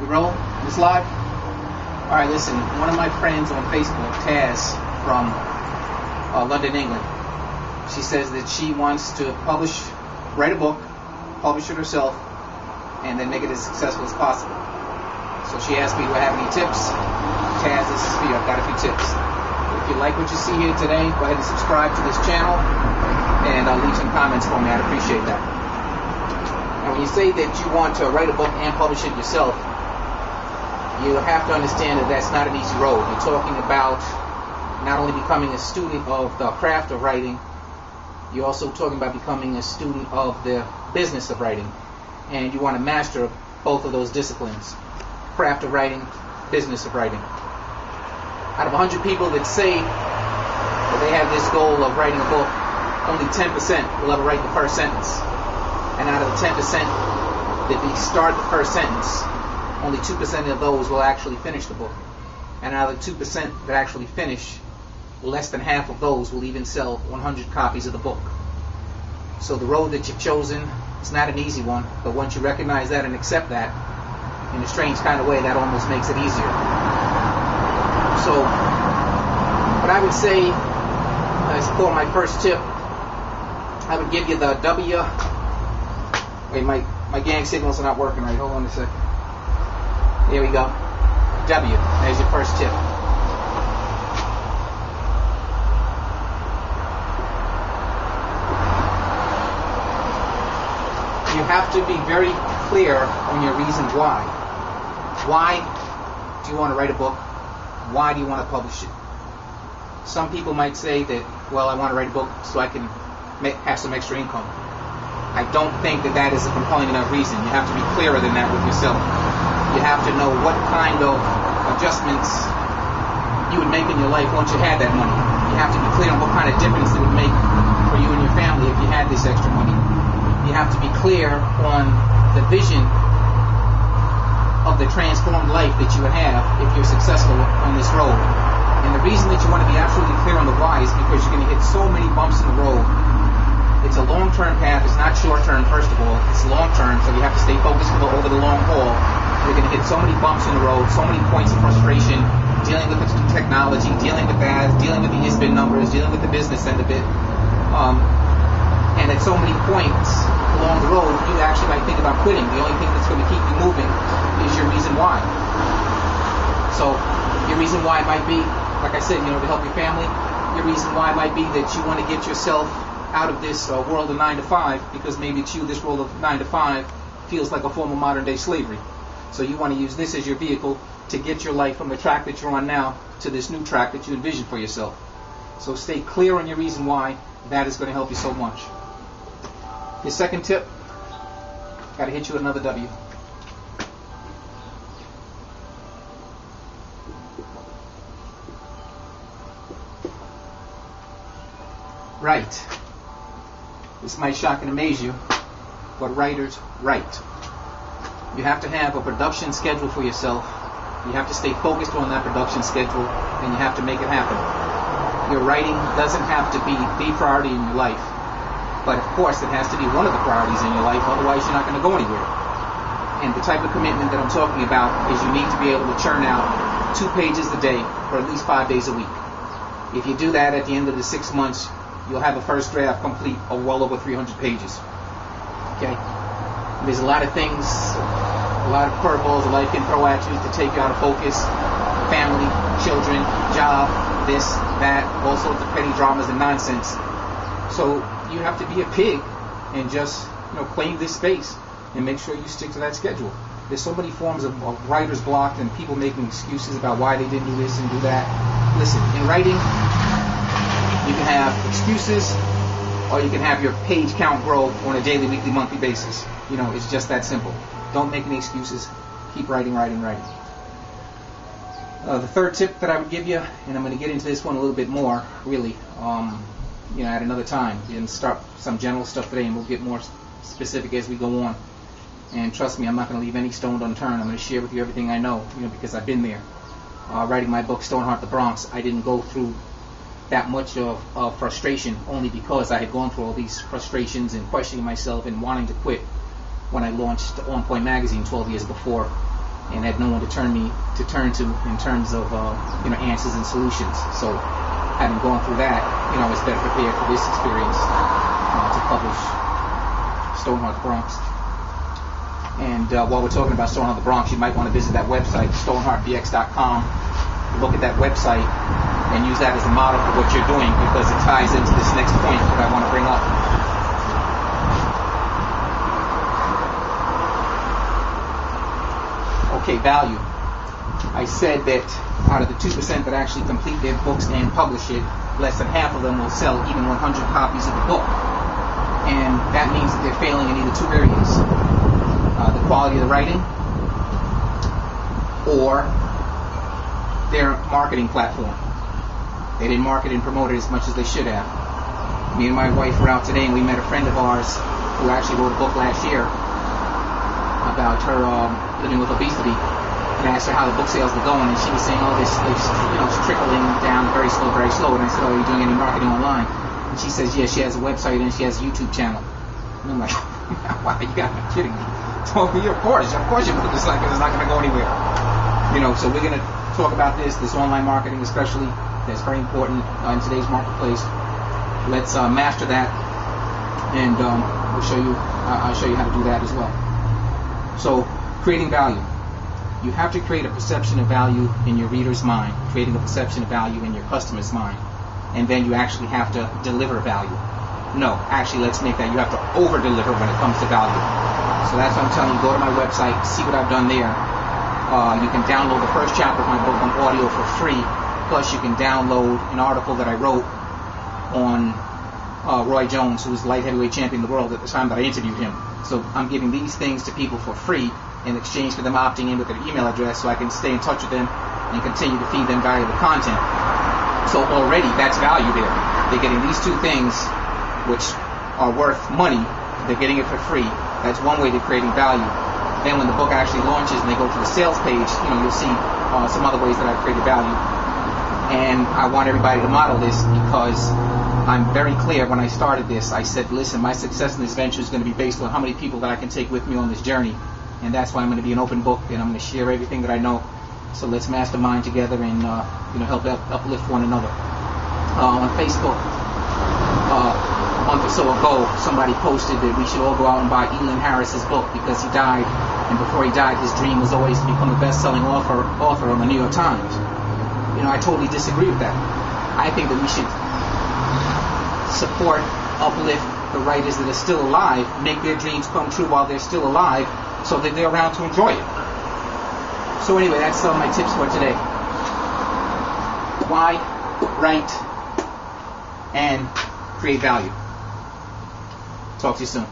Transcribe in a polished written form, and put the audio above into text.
We roll? It's live? Alright, listen, one of my friends on Facebook, Taz, from London, England, she says that she wants to write a book, publish it herself, and then make it as successful as possible. So she asked me, do I have any tips? Taz, this is for you. I've got a few tips. If you like what you see here today, go ahead and subscribe to this channel, and leave some comments for me. I'd appreciate that. Now, when you say that you want to write a book and publish it yourself, you have to understand that that's not an easy road. You're talking about not only becoming a student of the craft of writing, you're also talking about becoming a student of the business of writing. And you want to master both of those disciplines: craft of writing, business of writing. Out of 100 people that say that they have this goal of writing a book, only 10% will ever write the first sentence. And out of the 10% that they start the first sentence, only 2% of those will actually finish the book. And out of the 2% that actually finish, less than half of those will even sell 100 copies of the book. So the road that you've chosen is not an easy one, but once you recognize that and accept that, in a strange kind of way, that almost makes it easier. So what I would say is, for my first tip, I would give you the W. Wait, my gang signals are not working right. Hold on a second. There we go. W. There's your first tip. You have to be very clear on your reason why. Why do you want to write a book? Why do you want to publish it? Some people might say that, well, I want to write a book so I can have some extra income. I don't think that that is a compelling enough reason. You have to be clearer than that with yourself. You have to know what kind of adjustments you would make in your life once you had that money. You have to be clear on what kind of difference it would make for you and your family if you had this extra money. You have to be clear on the vision of the transformed life that you would have if you're successful on this road. And the reason that you want to be absolutely clear on the why is because you're going to hit so many bumps in the road. It's a long-term path. It's not short-term, first of all. It's long-term, so you have to stay focused over the long haul. You're going to hit so many bumps in the road, so many points of frustration, dealing with the technology, dealing with that, dealing with the ISBN numbers, dealing with the business end of it. And at so many points along the road, you actually might think about quitting. The only thing that's going to keep you moving is your reason why. So your reason why might be, like I said, to help your family. Your reason why might be that you want to get yourself out of this world of 9 to 5, because maybe to you this world of 9 to 5 feels like a form of modern day slavery. So you want to use this as your vehicle to get your life from the track that you're on now to this new track that you envision for yourself. So stay clear on your reason why. That is going to help you so much. Your second tip, got to hit you with another W. Write. This might shock and amaze you, but writers write. You have to have a production schedule for yourself. You have to stay focused on that production schedule, and you have to make it happen. Your writing doesn't have to be the priority in your life, but of course it has to be one of the priorities in your life, otherwise you're not going to go anywhere. And the type of commitment that I'm talking about is you need to be able to churn out 2 pages a day for at least 5 days a week. If you do that at the end of the 6 months, you'll have a first draft complete of well over 300 pages. Okay? There's a lot of things, a lot of curveballs that life can throw at you to take you out of focus. Family, children, job, this, that, all sorts of petty dramas and nonsense. So you have to be a pig and just claim this space and make sure you stick to that schedule. There's so many forms of writer's block and people making excuses about why they didn't do this and do that. Listen, in writing, you can have excuses, or you can have your page count grow on a daily, weekly, monthly basis. It's just that simple. Don't make any excuses. Keep writing, writing, writing. The third tip that I would give you, and I'm going to get into this one a little bit more, really, at another time. And start some general stuff today, and we'll get more specific as we go on. And trust me, I'm not going to leave any stone unturned. I'm going to share with you everything I know, because I've been there. Writing my book, Stoneheart the Bronx, I didn't go through that much of frustration only because I had gone through all these frustrations and questioning myself and wanting to quit when I launched On Point Magazine 12 years before. and had no one to turn to in terms of answers and solutions. So having gone through that, I was better prepared for this experience to publish Stoneheart the Bronx. And while we're talking about Stoneheart the Bronx, you might want to visit that website, stoneheartbx.com. Look at that website and use that as a model for what you're doing, because it ties into this next point that I want to bring up. Okay, value. I said that out of the 2% that actually complete their books and publish it, less than half of them will sell even 100 copies of the book. And that means that they're failing in either two areas. The quality of the writing, or their marketing platform. They didn't market and promote it as much as they should have. Me and my wife were out today and we met a friend of ours who actually wrote a book last year about her living with obesity, and I asked her how the book sales were going, and she was saying, it's trickling down very slow. And I said, are you doing any marketing online? And she says, yeah, she has a website and she has a YouTube channel. And I'm like, wow, you gotta be kidding me. Told me, of course your book is like it's not going to go anywhere. So we're going to talk about this online marketing especially. That's very important in today's marketplace. Let's master that, and I'll show you how to do that as well. So, creating value. You have to create a perception of value in your reader's mind, creating a perception of value in your customer's mind, and then you actually have to deliver value. No, actually, let's make that you have to over-deliver when it comes to value. So that's what I'm telling you. Go to my website, see what I've done there. You can download the first chapter of my book on audio for free. Plus, you can download an article that I wrote on Roy Jones, who was the light heavyweight champion of the world at the time that I interviewed him. So I'm giving these things to people for free in exchange for them opting in with their email address, so I can stay in touch with them and continue to feed them valuable content. So already, that's value there. They're getting these two things, which are worth money. They're getting it for free. That's one way they're creating value. Then when the book actually launches and they go to the sales page, you'll see some other ways that I've created value. And I want everybody to model this, because I'm very clear when I started this. I said, listen, my success in this venture is going to be based on how many people that I can take with me on this journey. And that's why I'm going to be an open book, and I'm going to share everything that I know. So let's mastermind together and help uplift one another. On Facebook, a month or so ago, somebody posted that we should all go out and buy Elin Harris's book because he died, and before he died, his dream was always to become a best-selling author on the New York Times. I totally disagree with that. I think that we should support, uplift the writers that are still alive, make their dreams come true while they're still alive, so that they're around to enjoy it. So anyway, that's my tips for today. Why, write, and create value. Talk to you soon.